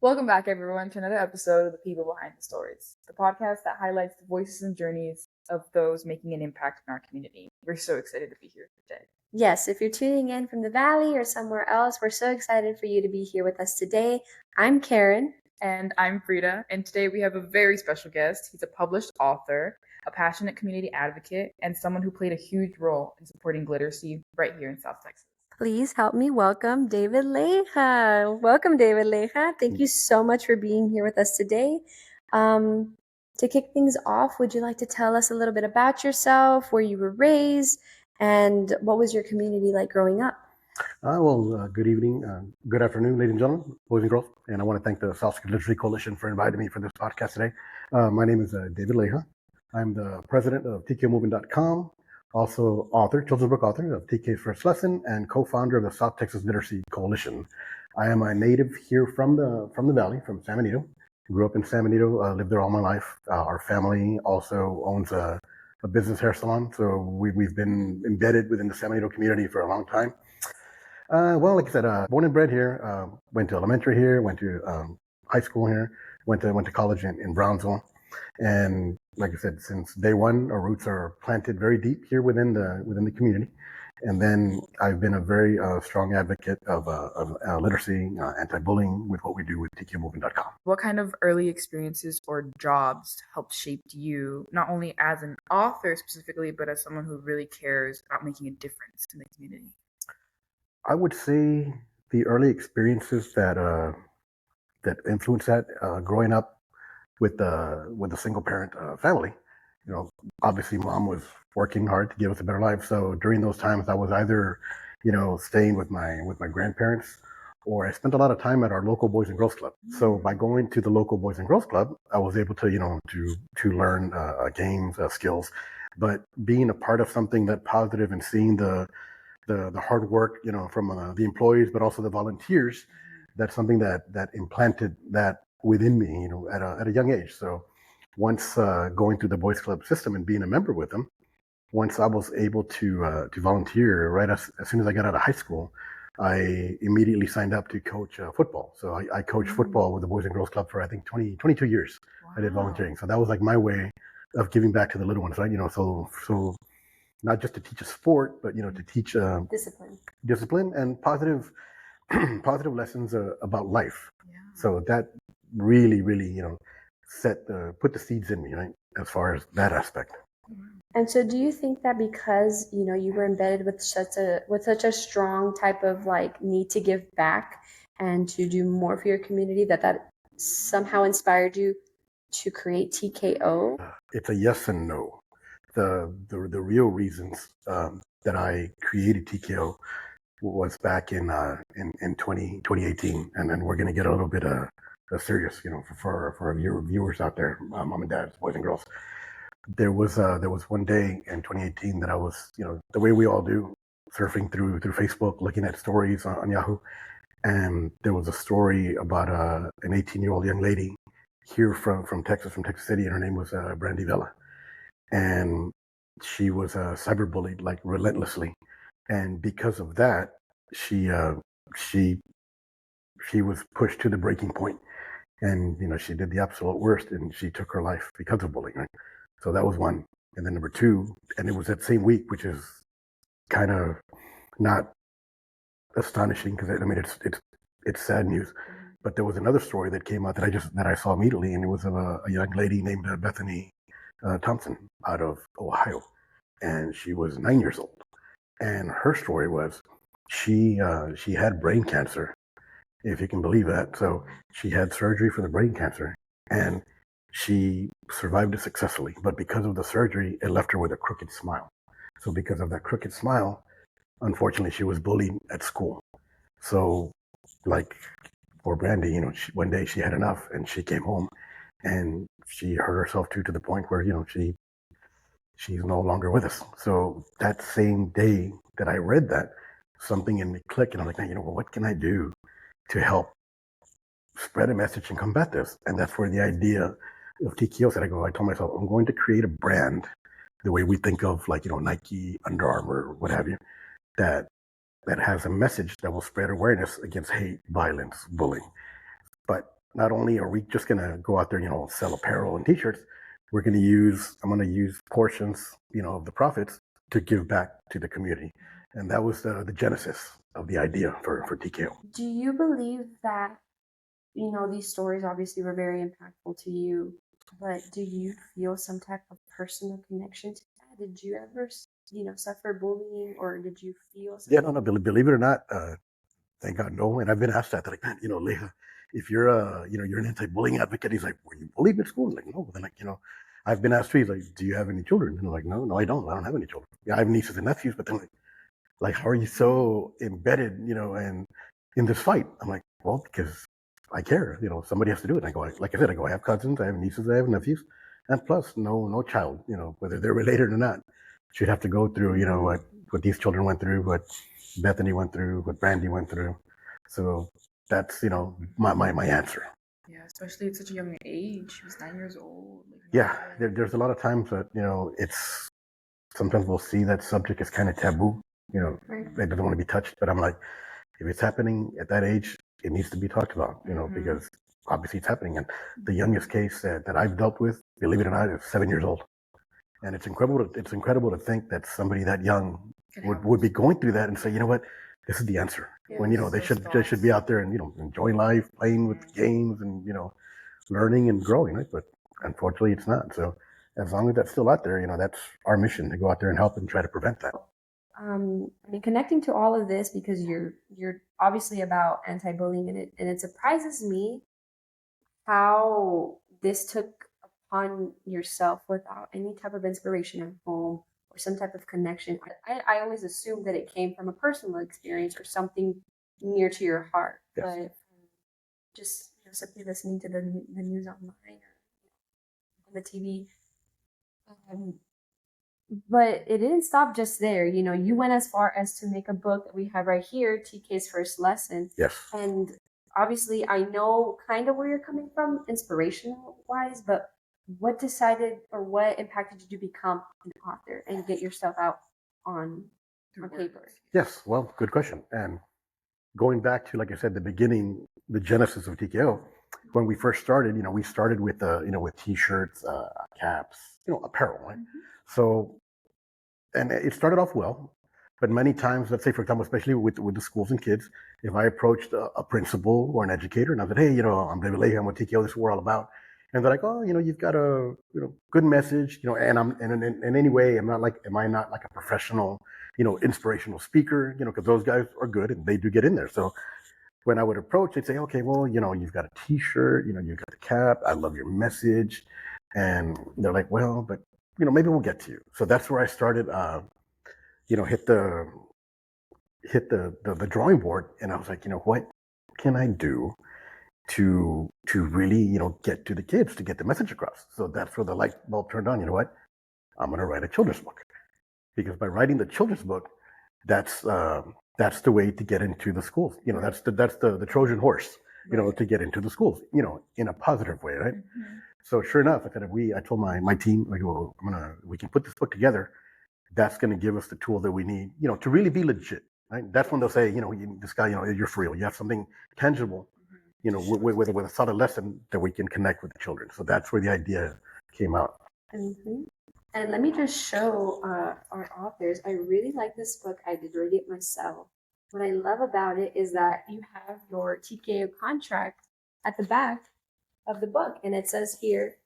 Welcome back, everyone, to another episode of The People Behind the Stories, the podcast that highlights the voices and journeys of those making an impact in our community. We're so excited to be here today. Yes, if you're tuning in from the Valley or somewhere else, we're so excited for you to be here with us today. I'm Karen. And I'm Frida, and today we have a very special guest. He's a published author, a passionate community advocate, and someone who played a huge role in supporting literacy right here in South Texas. Please help me welcome David Leija. Welcome, David Leija. Thank you so much for being here with us today. To kick things off, would you like to tell us a little bit about yourself, where you were raised, and what was your community like growing up? Good evening, good afternoon, ladies and gentlemen, boys and girls. And I want to thank the South Texas Literacy Coalition for inviting me for this podcast today. My name is David Leija. I'm the president of TKOmovement.com, also author, children's book author of TK's First Lesson, and co-founder of the South Texas Literacy Coalition. I am a native here from the Valley, from San Benito. Grew up in San Benito, lived there all my life. Our family also owns a business hair salon, so we've been embedded within the San Benito community for a long time. Like I said, born and bred here, went to elementary here, went to high school here, went to college in Brownsville. And like I said, since day one, our roots are planted very deep here within the community. And then I've been a very strong advocate of literacy, anti-bullying with what we do with TKOmovement.com. What kind of early experiences or jobs helped shape you, not only as an author specifically, but as someone who really cares about making a difference in the community? I would say the early experiences that influenced that growing up with a single parent family. You know, obviously mom was working hard to give us a better life. So during those times, I was either, staying with my grandparents, or I spent a lot of time at our local Boys and Girls Club. So by going to the local Boys and Girls Club, I was able to to learn games, skills, but being a part of something that positive and seeing the hard work, from the employees, but also the volunteers. That's something that implanted that within me, at a young age. So once going through the Boys Club system and being a member with them, once I was able to volunteer right as soon as I got out of high school, I immediately signed up to coach football. So I coached football with the Boys and Girls Club for I think 22 years. Wow. I did volunteering. So that was like my way of giving back to the little ones, right? So not just to teach a sport, but to teach discipline and positive lessons about life. Yeah. So that really put the seeds in me, right, as far as that aspect. And so do you think that because you were embedded with such a strong type of like need to give back and to do more for your community, that somehow inspired you to create TKO? It's a yes and no. The real reasons that I created TKO was back in 2018, and then we're going to get a little bit serious, for our viewers out there, mom and dads, boys and girls. There was one day in 2018 that I was, the way we all do, surfing through Facebook, looking at stories on Yahoo, and there was a story about an 18-year-old young lady here from Texas City, and her name was Brandy Vela. And she was cyberbullied like relentlessly, and because of that, she was pushed to the breaking point, and she did the absolute worst, and she took her life because of bullying. Right? So that was one, and then number two, and it was that same week, which is kind of not astonishing because it's sad news. But there was another story that came out that I saw immediately, and it was of a young lady named Bethany Thompson out of Ohio, and she was 9 years old. And her story was she had brain cancer, if you can believe that. So she had surgery for the brain cancer, and she survived it successfully. But because of the surgery, it left her with a crooked smile. So because of that crooked smile, unfortunately, she was bullied at school. So, like for Brandy, one day she had enough, and she came home, and she hurt herself to the point where she's no longer with us. So that same day that I read that, something in me clicked, and I'm like, what can I do to help spread a message and combat this? And that's where the idea of TKO said. I told myself, I'm going to create a brand the way we think of, like, Nike, Under Armour, what have you, that has a message that will spread awareness against hate, violence, bullying. But not only are we just going to go out there, sell apparel and T-shirts, I'm going to use portions, of the profits to give back to the community. And that was the genesis of the idea for TKO. Do you believe that, these stories obviously were very impactful to you, but do you feel some type of personal connection to that? Did you ever, suffer bullying, or did you feel Yeah, something? no, believe it or not, thank God, no. And I've been asked that, they're like, man, Leija, if you're you're an anti-bullying advocate, he's like, were you bullied in school? I'm like, no. Then I've been asked too, he's like, do you have any children? And I'm like, no, I don't have any children. Yeah, I have nieces and nephews, but then like, how are you so embedded, and in this fight? I'm like, well, because I care, somebody has to do it. And I go, like I said, I have cousins, I have nieces, I have nephews, and plus no child, whether they're related or not, should have to go through, what these children went through, what Bethany went through, what Brandy went through. So that's, my answer. Yeah, especially at such a young age. She was 9 years old. Yeah, there's a lot of times that, it's, sometimes we'll see that subject is kind of taboo, Right. it doesn't want to be touched, but I'm like, if it's happening at that age, it needs to be talked about, because obviously it's happening. And the youngest case that I've dealt with, believe it or not, is 7 years old. And it's incredible to think that somebody that young would be going through that and say, you know what, this is the answer. When, they should be out there and, enjoying life, playing with games and, learning and growing, right? But unfortunately it's not. So as long as that's still out there, that's our mission, to go out there and help and try to prevent that. Connecting to all of this, because you're obviously about anti-bullying, and it surprises me how this took upon yourself without any type of inspiration at home or some type of connection. I always assumed that it came from a personal experience or something near to your heart, Yes. but just simply listening to the news online or on the TV. But it didn't stop just there. You went as far as to make a book that we have right here, TK's First Lesson. Yes. And obviously, I know kind of where you're coming from, inspirational wise, but what decided or what impacted you to become an author and get yourself out on paper? Yes. Well, good question. And going back to, like I said, the beginning, the genesis of TKO, when we first started, we started with, with T-shirts, caps, apparel, right? So, and it started off well, but many times, let's say, for example, especially with the schools and kids, if I approached a principal or an educator and I said, hey, I'm David Leija, I'm with TKO, this is what we're all about. And they're like, oh, you've got a good message, and I'm in any way, am I not like a professional, inspirational speaker, because those guys are good and they do get in there. So when I would approach, they'd say, okay, well, you've got a T-shirt, you've got the cap, I love your message. And they're like, well, but, maybe we'll get to you. So that's where I started, hit the drawing board. And I was like, what can I do to really, get to the kids, to get the message across? So that's where the light bulb turned on. You know what? I'm going to write a children's book, because by writing the children's book, that's the way to get into the schools. That's the Trojan horse, to get into the schools, in a positive way, right? Mm-hmm. So sure enough, I told my team, like, well, we can put this book together. That's going to give us the tool that we need, to really be legit, right? That's when they'll say, this guy, you're for real. You have something tangible, with a solid lesson that we can connect with the children. So that's where the idea came out. Mm-hmm. And let me just show our authors. I really like this book. I did read it myself. What I love about it is that you have your TKO contract at the back of the book. And it says here,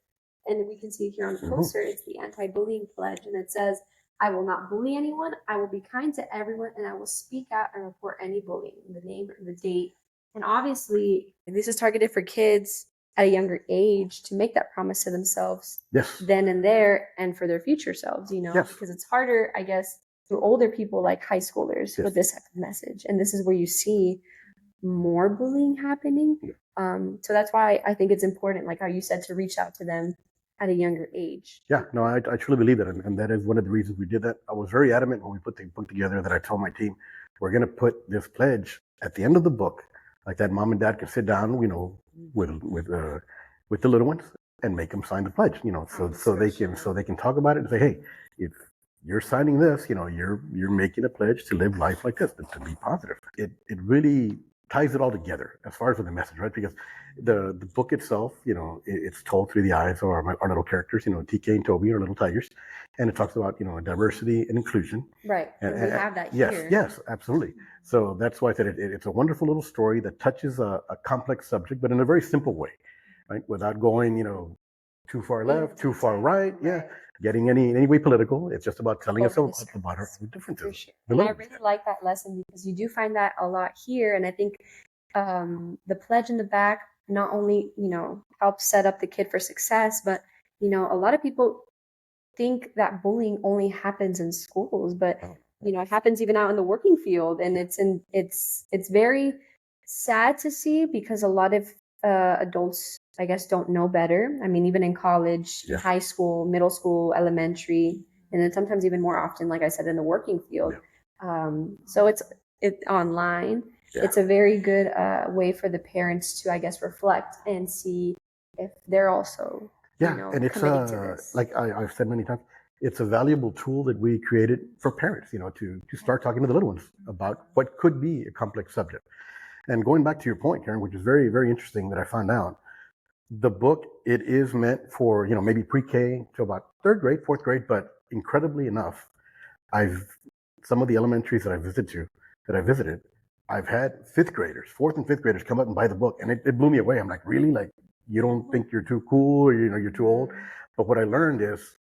and we can see here on the poster, it's the anti-bullying pledge. And it says, I will not bully anyone. I will be kind to everyone. And I will speak out and report any bullying, the name and the date. And obviously, this is targeted for kids at a younger age to make that promise to themselves. Yes. Then and there, and for their future selves, Yes. Because it's harder, I guess, for older people like high schoolers Yes. with this type of message. And this is where you see more bullying happening. So that's why I think it's important, like how you said, to reach out to them at a younger age. Yeah, no, I truly believe that. And that is one of the reasons we did that. I was very adamant when we put the book together that I told my team, we're going to put this pledge at the end of the book, like that mom and dad can sit down, with the little ones and make them sign the pledge, so they can talk about it and say, hey, if you're signing this, you're making a pledge to live life like this, to be positive. It really ties it all together as far as with the message, right? Because the book itself, it's told through the eyes of our little characters, TK and Toby, our little tigers, and it talks about diversity and inclusion. Right, and we have that yes, here. yes, absolutely. So that's why I said it's a wonderful little story that touches a complex subject, but in a very simple way, right? Without going, too far left, too far right, yeah, getting any way political. It's just about telling us about our differences. For sure. And I really like that lesson because you do find that a lot here, and I think the pledge in the back not only helps set up the kid for success, but a lot of people think that bullying only happens in schools, but it happens even out in the working field, and it's very sad to see because a lot of adults, I guess, don't know better. I mean, even in college, high school, middle school, elementary, and then sometimes even more often, like I said, in the working field. So it's online. It's a very good way for the parents to, I guess, reflect and see if they're also and it's like I've said many times, it's a valuable tool that we created for parents, to start talking to the little ones about what could be a complex subject. And going back to your point, Karen, which is very, very interesting that I found out, the book, it is meant for, maybe pre-K to about third grade, fourth grade, but incredibly enough, some of the elementaries that I visited, I've had fourth and fifth graders come up and buy the book, and it blew me away. I'm like, really? Like, you don't think you're too cool or, you're too old? But what I learned is,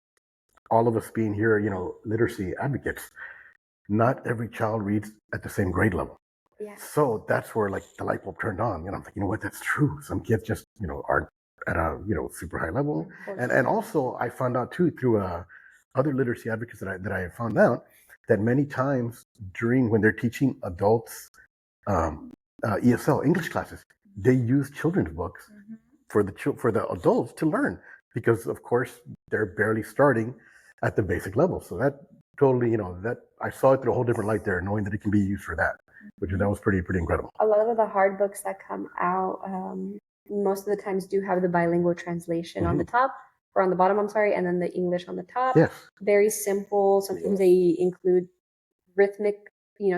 all of us being here, literacy advocates, not every child reads at the same grade level. Yeah. So that's where like the light bulb turned on. And I'm like, what, that's true. Some kids just, aren't at a, super high level. And also I found out too, through other literacy advocates that I found out, that many times when they're teaching adults ESL English classes, they use children's books for the adults to learn, because of course they're barely starting at the basic level. So that totally, that I saw it through a whole different light there, knowing that it can be used for that, that was pretty incredible. A lot of the hard books that come out, most of the times do have the bilingual translation on the top, or on the bottom, I'm sorry, and then the English on the top. Yes. Very simple. Sometimes they include rhythmic,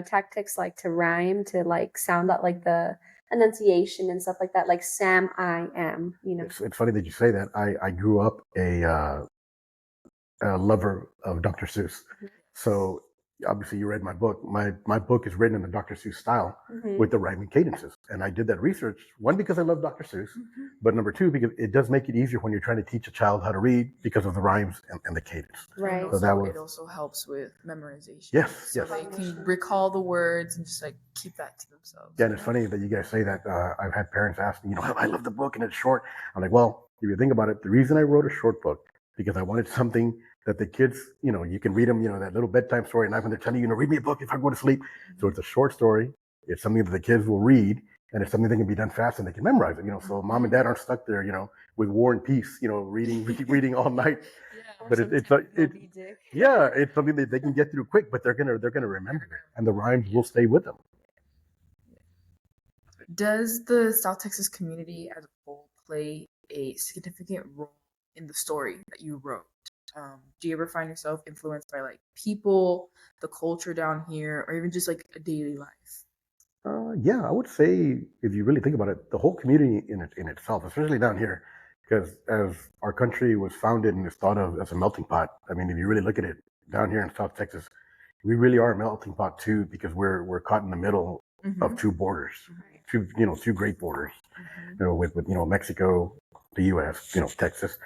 tactics like to rhyme, to like sound out like the enunciation and stuff like that, like Sam, I am, It's funny that you say that. I grew up a lover of Dr. Seuss. So obviously you read my book. My book is written in the Dr. Seuss style with the rhyming cadences. And I did that research, one, because I love Dr. Seuss, but number two, because it does make it easier when you're trying to teach a child how to read because of the rhymes and the cadence. Right. So it also helps with memorization. Yes, so they can recall the words and just like keep that to themselves. Yeah, and it's funny that you guys say that. I've had parents ask me, I love the book and it's short. I'm like, well, if you think about it, the reason I wrote a short book, because I wanted something that the kids, you can read them, that little bedtime story at night when they're telling you, read me a book if I go to sleep. So it's a short story. It's something that the kids will read, and it's something that can be done fast and they can memorize it. So mom and dad aren't stuck there, with War and Peace, reading all night. But it's something that they can get through quick, but they're gonna remember it, and the rhymes will stay with them. Does the South Texas community as a whole play a significant role in the story that you wrote? Do you ever find yourself influenced by like people, the culture down here, or even just like a daily life? Yeah, I would say, if you really think about it, the whole community in itself, especially down here, because as our country was founded and is thought of as a melting pot. I mean, if you really look at it, down here in South Texas, we really are a melting pot too, because we're caught in the middle of two borders, two great borders, with Mexico, the U.S., Texas.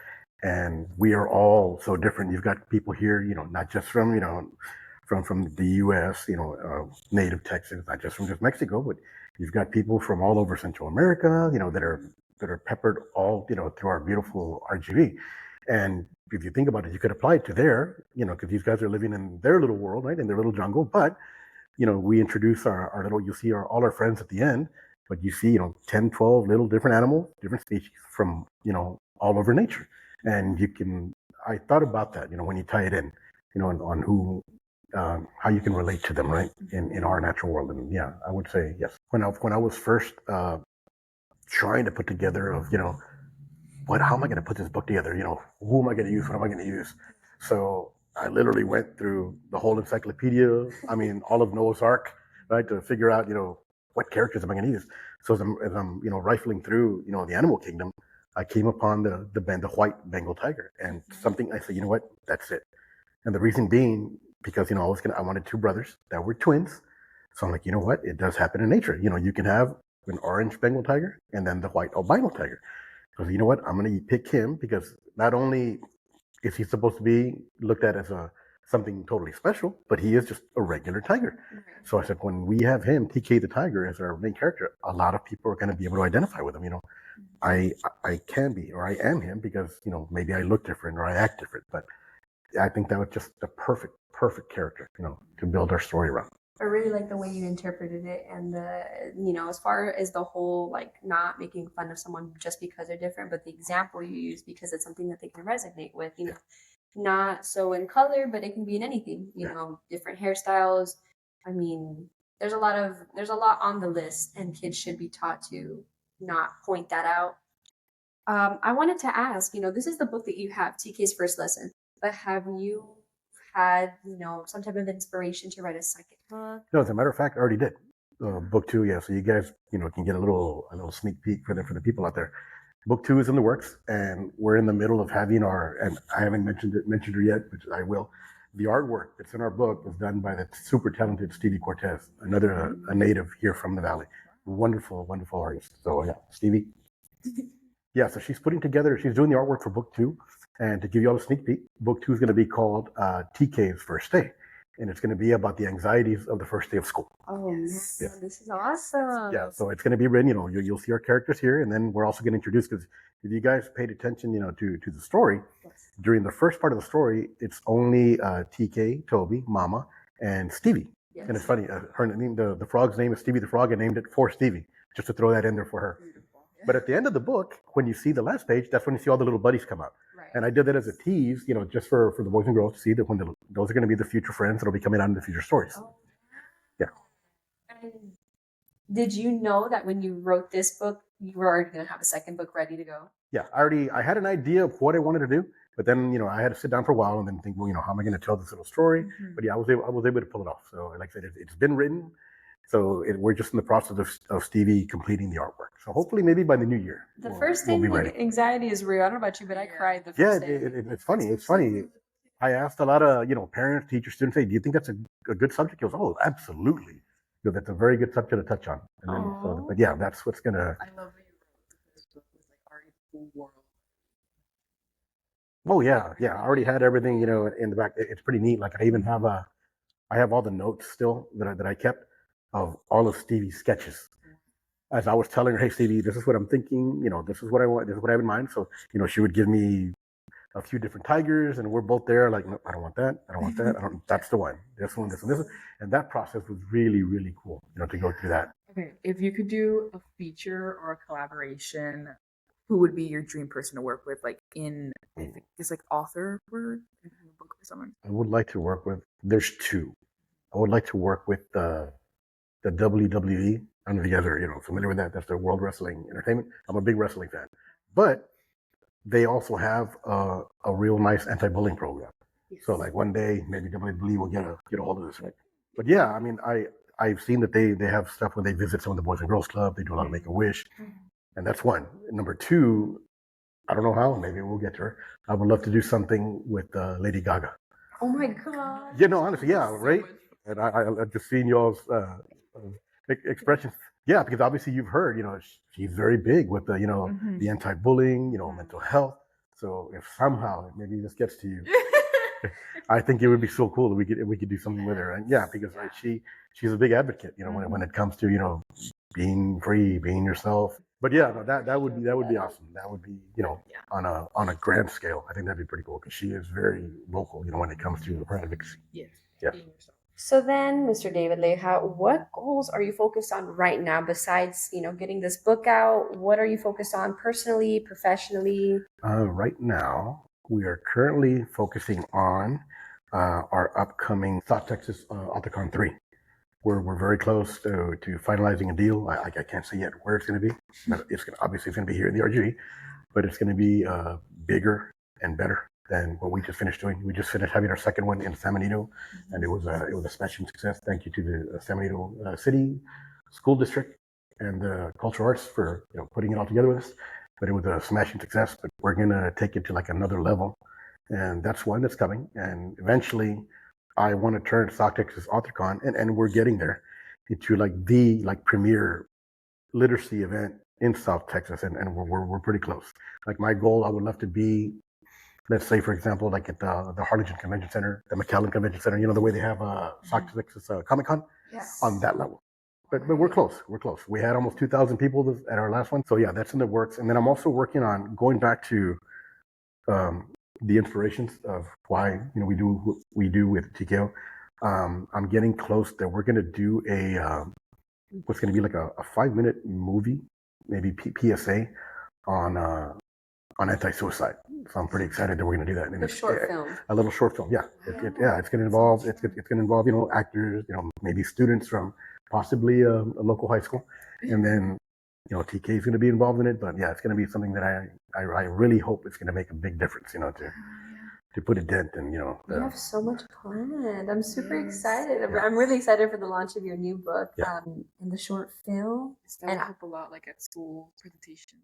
And we are all so different. You've got people here, not just from the U.S., native Texans, not just from just Mexico, but you've got people from all over Central America, that are peppered all, through our beautiful RGV. And if you think about it, you could apply it to because these guys are living in their little world, right, in their little jungle. But, we introduce our little, you see all our friends at the end, but you see, 10, 12 little different animals, different species from, all over nature. And I thought about that, when you tie it in, on who, how you can relate to them, right, in our natural world. And yeah, I would say yes. When I was first trying to put together of, how am I going to put this book together? Who am I going to use? What am I going to use? So I literally went through the whole encyclopedia. I mean, all of Noah's Ark, right, to figure out, what characters am I going to use? So as I'm rifling through the animal kingdom, I came upon the white Bengal tiger, and something I said, you know what, that's it. And the reason being because I wanted two brothers that were twins. So I'm like, you know what, it does happen in nature. You can have an orange Bengal tiger and then the white albino tiger. Because you know what, I'm going to pick him because not only is he supposed to be looked at as something totally special, but he is just a regular tiger. So I said, when we have him, TK the tiger, as our main character, a lot of people are going to be able to identify with him. I can be, or I am him because maybe I look different or I act different, but I think that was just the perfect character, to build our story around. I really like the way you interpreted it, and as far as the whole, like, not making fun of someone just because they're different, but the example you use because it's something that they can resonate with, not so in color, but it can be in anything, different hairstyles. I mean, there's a lot on the list, and kids should be taught to not point that out. I wanted to ask, this is the book that you have, TK's First Lesson, but have you had, some type of inspiration to write a second book? No, as a matter of fact, I already did. Book 2, yeah. So you guys, can get a little sneak peek for the people out there. Book 2 is in the works, and we're in the middle of having and I haven't mentioned her yet, which I will. The artwork that's in our book was done by the super talented Stevie Cortez, another a native here from the Valley. Wonderful, wonderful artist. So yeah, Stevie. Yeah, so she's doing the artwork for book 2. And to give you all a sneak peek, book 2 is going to be called TK's First Day. And it's going to be about the anxieties of the first day of school. Oh, man, yeah. This is awesome. Yeah, so it's going to be written, you'll see our characters here. And then we're also going to introduce, because if you guys paid attention, to the story, during the first part of the story, it's only TK, Toby, Mama, and Stevie. Yes. And it's funny, her name, the frog's name is Stevie the Frog. I named it for Stevie, just to throw that in there for her. But at the end of the book, when you see the last page, that's when you see all the little buddies come out. Right. And I did that as a tease, just for the boys and girls to see that when those are going to be the future friends that'll be coming out in the future stories. Oh. Yeah. And did you know that when you wrote this book, you were already going to have a second book ready to go? Yeah, I had an idea of what I wanted to do, but then, I had to sit down for a while and then think, well, how am I going to tell this little story? Mm-hmm. But yeah, I was able to pull it off. So like I said, it's been written. So we're just in the process of Stevie completing the artwork. So hopefully maybe by the new year. The first thing, anxiety is real. I don't know about you, but I cried the first day. It's funny. It's funny. I asked a lot of, parents, teachers, students, hey, do you think that's a good subject? He goes, oh, absolutely. That's a very good subject to touch on. And then, but yeah, that's what's going to. I love how you wrote this book with already full world. Oh, yeah. Yeah. I already had everything, in the back. It's pretty neat. Like I even have I have all the notes still that I kept of all of Stevie's sketches. As I was telling her, hey, Stevie, this is what I'm thinking, this is what I want, this is what I have in mind. So, she would give me a few different tigers, and we're both there like, no, I don't want that, that's the one, this one, this one, this one. And that process was really, really cool, to go through that. Okay, if you could do a feature or a collaboration, who would be your dream person to work with, like in, I think it's like author word, in a book or something? I would like to work with, there's two. I would like to work with the WWE. I'm the other, familiar with that. That's the World Wrestling Entertainment. I'm a big wrestling fan. But they also have a real nice anti-bullying program. Yes. So like one day, maybe WWE will get a hold of this. Right? But yeah, I mean, I've seen that they have stuff when they visit some of the Boys and Girls Club. They do a lot of Make-A-Wish. And that's one. Number 2, I don't know how, maybe we'll get to her. I would love to do something with Lady Gaga. Oh my God. Honestly, yeah, right? And I just seen y'all's expressions. Yeah, because obviously you've heard, she's very big with the, the anti-bullying, mental health. So if somehow maybe this gets to you, I think it would be so cool that we could do something with her. And yeah, because she's a big advocate, when it comes to, being free, being yourself. But yeah, no, that would be awesome. That would be, on a grand scale. I think that'd be pretty cool because she is very vocal, when it comes to her advocacy. Yes. Yeah. So then, Mr. David Leija, what goals are you focused on right now besides, getting this book out? What are you focused on personally, professionally? Right now, we are currently focusing on our upcoming South Texas AutoCon 3. We're very close to finalizing a deal. I can't say yet where it's going to be. But obviously it's going to be here in the RGV, but it's going to be bigger and better than what we just finished doing. We just finished having our second one in San Benito, and it was a smashing success. Thank you to the San Benito city, school district and the cultural arts for putting it all together with us. But it was a smashing success. But we're gonna take it to like another level, and that's one that's coming. And eventually, I want to turn South Texas AuthorCon, and we're getting there, into like the premier literacy event in South Texas, and we're pretty close. Like my goal, I would love to be, let's say, for example, like at the Harlingen Convention Center, the McAllen Convention Center, the way they have South Texas Comic Con, Yes. on that level. But we're close. We're close. We had almost 2,000 people at our last one. So yeah, that's in the works. And then I'm also working on going back to the inspirations of why we do what we do with TKO. I'm getting close that we're going to do what's going to be like a 5-minute movie, maybe PSA on anti-suicide. So I'm pretty excited that we're going to do that. And A short film. A little short film. Yeah. It's going to involve actors, maybe students from possibly a local high school, and then TK is going to be involved in it. But yeah, it's going to be something that I really hope it's going to make a big difference. To put a dent in. You have so much planned. I'm super excited. I'm really excited for the launch of your new book. And the short film. That will help a lot, like at school presentations.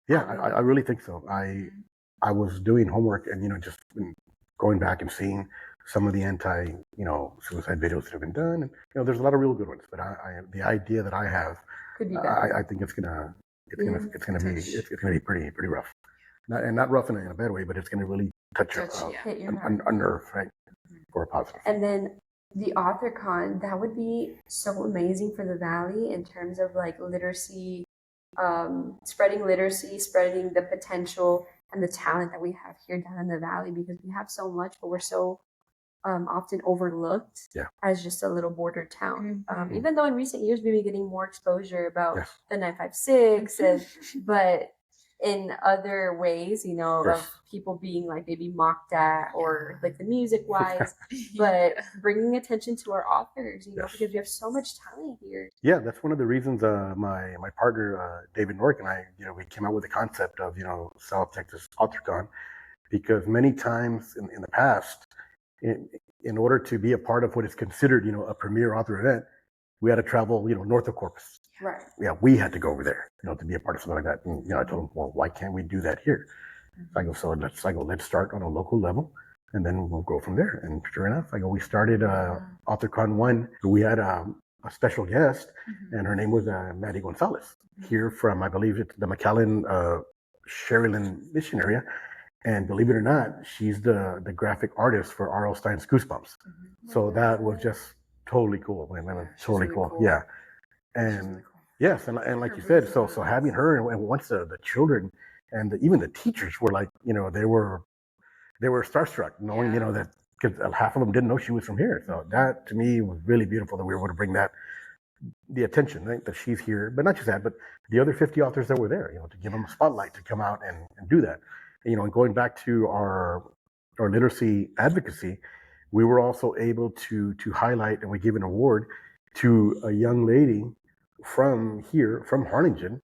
Yeah, I really think so. I was doing homework and just going back and seeing some of the suicide videos that have been done, and there's a lot of real good ones. But the idea that I have, could be better. I think it's gonna be pretty rough. Not rough in a bad way, but it's gonna really touch a nerve, right, for a positive. And then the AuthorCon, that would be so amazing for the Valley in terms of like literacy. Spreading literacy, spreading the potential and the talent that we have here down in the Valley, because we have so much, but we're so often overlooked as just a little border town. Even though in recent years we've been getting more exposure about the 956, but in other ways, of people being like maybe mocked at or like the music wise, but bringing attention to our authors, because we have so much talent here. Yeah, that's one of the reasons my partner David Leija and I, we came out with the concept of South Texas AuthorCon, because many times in the past, in order to be a part of what is considered a premier author event, we had to travel north of Corpus. Right. Yeah, we had to go over there, to be a part of something like that. And I told him, well, why can't we do that here? Let's start on a local level, and then we'll go from there. And sure enough, we started AuthorCon 1. We had a special guest, and her name was Maddie Gonzalez, here from, I believe it's the McAllen Sharyland Mission area. And believe it or not, she's the graphic artist for R.L. Stein's Goosebumps. So that was just totally cool. Totally cool. Yeah. And yes, and like you said, so having her, and once the children and even the teachers were like, they were starstruck, knowing that, because half of them didn't know she was from here. So that to me was really beautiful that we were able to bring the attention, right, that she's here. But not just that, but the other 50 authors that were there, to give them a spotlight to come out and do that. And going back to our literacy advocacy, we were also able to highlight, and we gave an award to a young lady from Harlingen,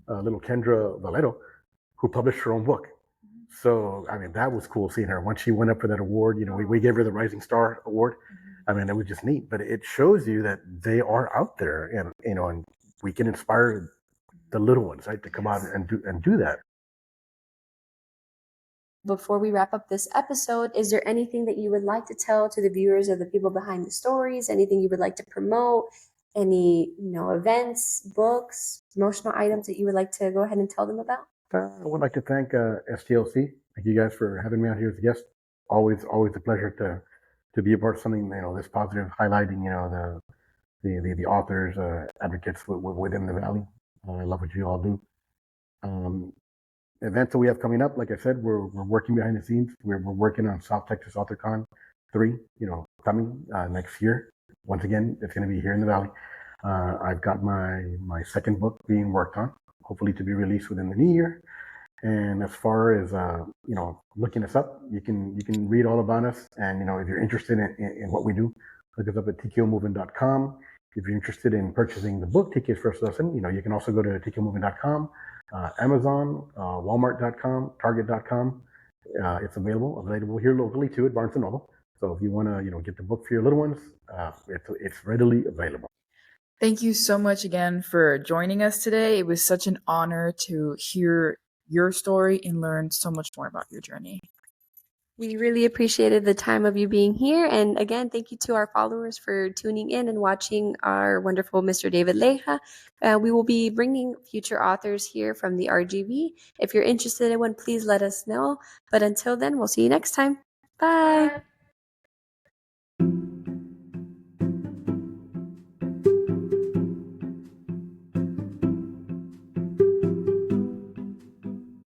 little Kendra Valero, who published her own book. So, that was cool seeing her. Once she went up for that award, we gave her the Rising Star Award. It was just neat. But it shows you that they are out there, and, and we can inspire the little ones, right, to come out and do that. Before we wrap up this episode, is there anything that you would like to tell to the viewers of the people behind the stories? Anything you would like to promote? Any, events, books, promotional items that you would like to go ahead and tell them about? I would like to thank STLC. Thank you guys for having me out here as a guest. Always a pleasure to be a part of something this positive, highlighting the authors, advocates within the Valley. I love what you all do. Events that we have coming up, like I said, we're working behind the scenes. We're working on South Texas AuthorCon 3, coming next year. Once again, it's going to be here in the Valley. I've got my second book being worked on, hopefully to be released within the new year. And as far as looking us up, you can read all about us. And if you're interested in what we do, look us up at tkomovement.com. If you're interested in purchasing the book, TK's First Lesson, you can also go to tkomovement.com. Amazon, Walmart.com, Target.com. It's available here locally too at Barnes & Noble. So if you want to, get the book for your little ones, it's readily available. Thank you so much again for joining us today. It was such an honor to hear your story and learn so much more about your journey. We really appreciated the time of you being here. And again, thank you to our followers for tuning in and watching our wonderful Mr. David Leija. We will be bringing future authors here from the RGV. If you're interested in one, please let us know. But until then, we'll see you next time. Bye.